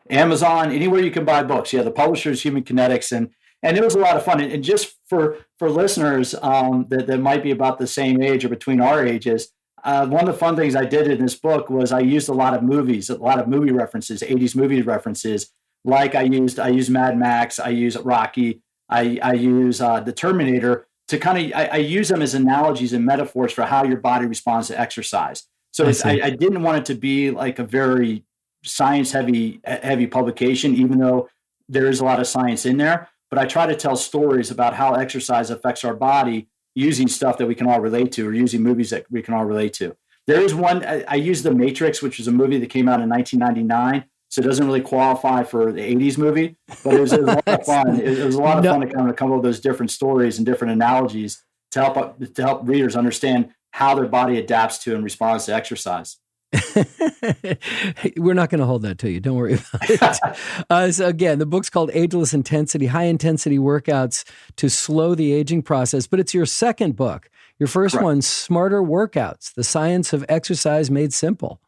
Amazon, anywhere you can buy books. Yeah, the publisher is Human Kinetics, and it was a lot of fun. And just for listeners that might be about the same age or between our ages, one of the fun things I did in this book was I used a lot of movie references, 80s movie references. Like I used Mad Max, I use Rocky, I use the Terminator to I use them as analogies and metaphors for how your body responds to exercise. So I didn't want it to be like a very science heavy publication, even though there is a lot of science in there. But I try to tell stories about how exercise affects our body using stuff that we can all relate to, or using movies that we can all relate to. There is one, I used The Matrix, which was a movie that came out in 1999. So it doesn't really qualify for the 80s movie, but it was a lot of fun. It was a lot of fun to come up with those different stories and different analogies to help readers understand how their body adapts to and responds to exercise. We're not going to hold that to you. Don't worry about it. So again, the book's called Ageless Intensity, High Intensity Workouts to Slow the Aging Process, but it's your second book. Your first one, Smarter Workouts, The Science of Exercise Made Simple.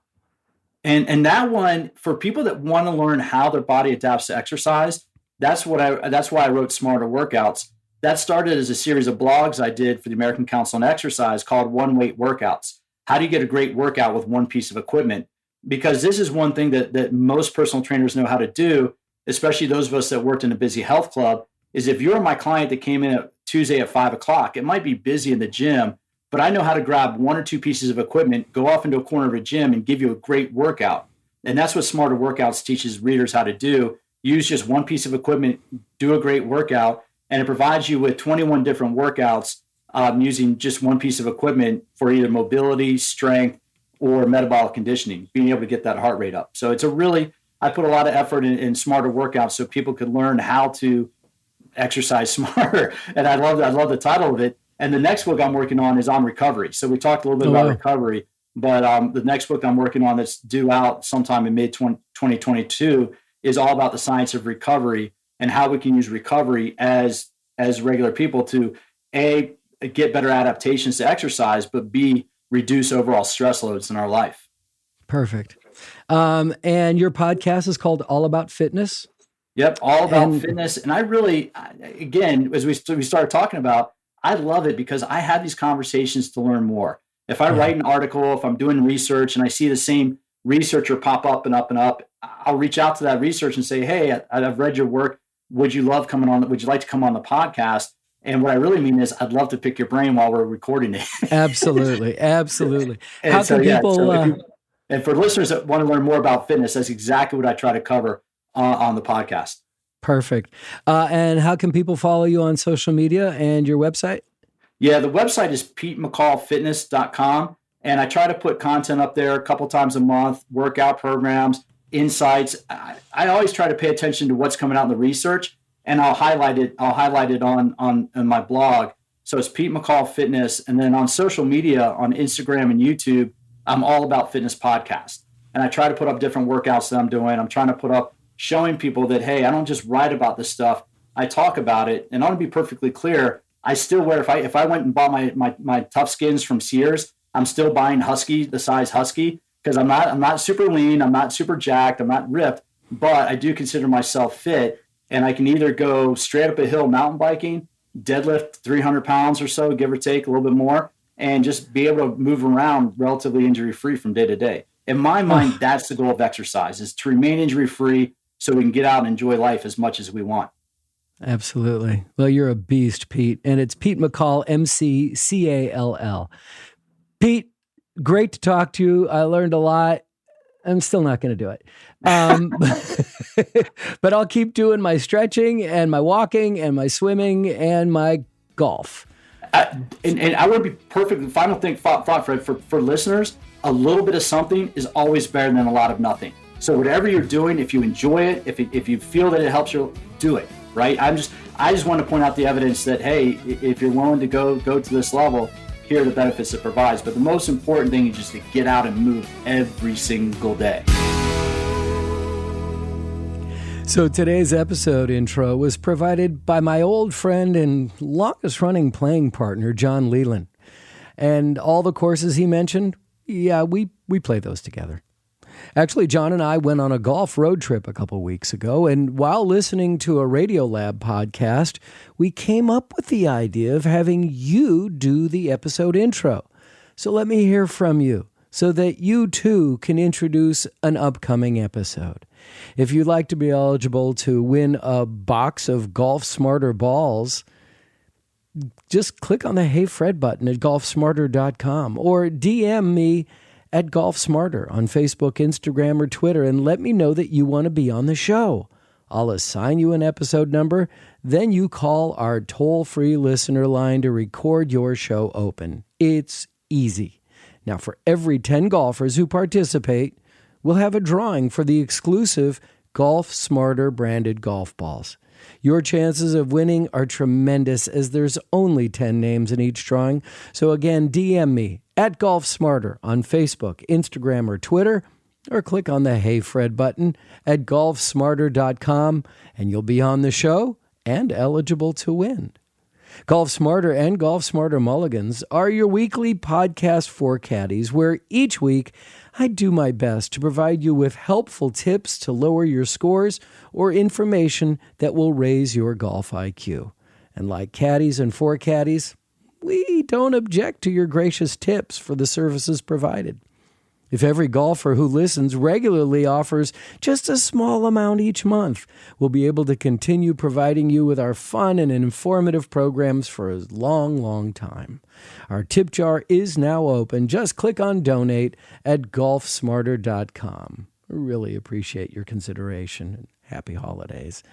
And that one, for people that want to learn how their body adapts to exercise, that's why I wrote Smarter Workouts. That started as a series of blogs I did for the American Council on Exercise called One Weight Workouts. How do you get a great workout with one piece of equipment? Because this is one thing that most personal trainers know how to do, especially those of us that worked in a busy health club, is if you're my client that came in at Tuesday at 5:00, it might be busy in the gym, but I know how to grab one or two pieces of equipment, go off into a corner of a gym and give you a great workout. And that's what Smarter Workouts teaches readers how to do. Use just one piece of equipment, do a great workout, and it provides you with 21 different workouts using just one piece of equipment for either mobility, strength, or metabolic conditioning, being able to get that heart rate up. So I put a lot of effort in Smarter Workouts so people could learn how to exercise smarter. And I love the title of it. And the next book I'm working on is on recovery. So we talked a little bit about recovery, but the next book I'm working on that's due out sometime in mid-2022 is all about the science of recovery and how we can use recovery as regular people to A, get better adaptations to exercise, but B, reduce overall stress loads in our life. Perfect. And your podcast is called All About Fitness? Yep, All About Fitness. And I really, again, as we started talking about, I love it because I have these conversations to learn more. If I write an article, if I'm doing research and I see the same researcher pop up and up and up, I'll reach out to that research and say, hey, I've read your work. Would you like to come on the podcast? And what I really mean is I'd love to pick your brain while we're recording it. Absolutely. Absolutely. And how can and for listeners that want to learn more about fitness, that's exactly what I try to cover on the podcast. Perfect. And how can people follow you on social media and your website? Yeah, the website is PeteMcCallFitness.com. And I try to put content up there a couple times a month, workout programs, insights. I always try to pay attention to what's coming out in the research, and I'll highlight it on my blog. So it's Pete McCall Fitness. And then on social media, on Instagram and YouTube, I'm All About Fitness Podcast. And I try to put up different workouts that I'm doing. I'm trying to put up showing people that, hey, I don't just write about this stuff. I talk about it. And I want to be perfectly clear. I still wear, if I went and bought my Tough Skins from Sears, I'm still buying Husky, the size Husky, because I'm not super lean. I'm not super jacked. I'm not ripped, but I do consider myself fit. And I can either go straight up a hill mountain biking, deadlift 300 pounds or so, give or take a little bit more, and just be able to move around relatively injury-free from day to day. In my mind, that's the goal of exercise, is to remain injury-free so we can get out and enjoy life as much as we want. Absolutely. Well, you're a beast, Pete. And it's Pete McCall, McCall. Pete, great to talk to you. I learned a lot. I'm still not going to do it. But I'll keep doing my stretching and my walking and my swimming and my golf. And I would be perfect. Final thought for listeners, a little bit of something is always better than a lot of nothing. So whatever you're doing, if you enjoy it, if you feel that it helps you, do it. Right? I just want to point out the evidence that, hey, if you're willing to go to this level, here are the benefits it provides. But the most important thing is just to get out and move every single day. So today's episode intro was provided by my old friend and longest running playing partner, John Leland. And all the courses he mentioned, yeah, we play those together. Actually, John and I went on a golf road trip a couple weeks ago, and while listening to a Radiolab podcast, we came up with the idea of having you do the episode intro. So let me hear from you so that you too can introduce an upcoming episode. If you'd like to be eligible to win a box of Golf Smarter balls, just click on the Hey Fred button at GolfSmarter.com or DM me at GolfSmarter on Facebook, Instagram, or Twitter, and let me know that you want to be on the show. I'll assign you an episode number, then you call our toll-free listener line to record your show open. It's easy. Now, for every 10 golfers who participate, we'll have a drawing for the exclusive Golf Smarter branded golf balls. Your chances of winning are tremendous as there's only 10 names in each drawing. So again, DM me at GolfSmarter on Facebook, Instagram, or Twitter, or click on the Hey Fred button at GolfSmarter.com, and you'll be on the show and eligible to win. Golf Smarter and Golf Smarter Mulligans are your weekly podcast for caddies, where each week I do my best to provide you with helpful tips to lower your scores or information that will raise your golf IQ. And like caddies and for caddies, we don't object to your gracious tips for the services provided. If every golfer who listens regularly offers just a small amount each month, we'll be able to continue providing you with our fun and informative programs for a long, long time. Our tip jar is now open. Just click on donate at GolfSmarter.com. I really appreciate your consideration. Happy holidays.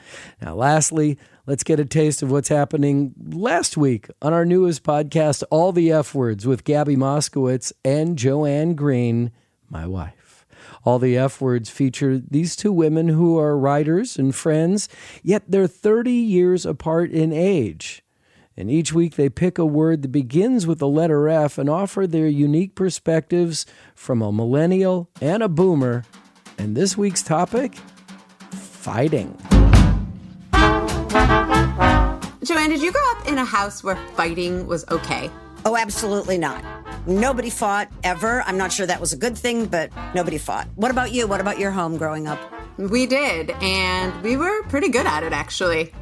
Now, lastly, let's get a taste of what's happening last week on our newest podcast, All the F Words, with Gabby Moskowitz and Joanne Green, my wife. All the F Words feature these two women who are writers and friends, yet they're 30 years apart in age. And each week they pick a word that begins with the letter F and offer their unique perspectives from a millennial and a boomer. And this week's topic? Fighting. Joanne, did you grow up in a house where fighting was okay? Oh, absolutely not. Nobody fought ever. I'm not sure that was a good thing, but nobody fought. What about you? What about your home growing up? We did, and we were pretty good at it, actually.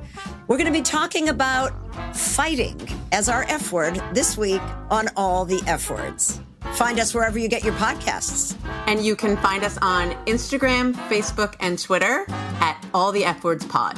We're going to be talking about fighting as our F word this week on All the F Words. Find us wherever you get your podcasts. And you can find us on Instagram, Facebook, and Twitter at All the F Words Pod.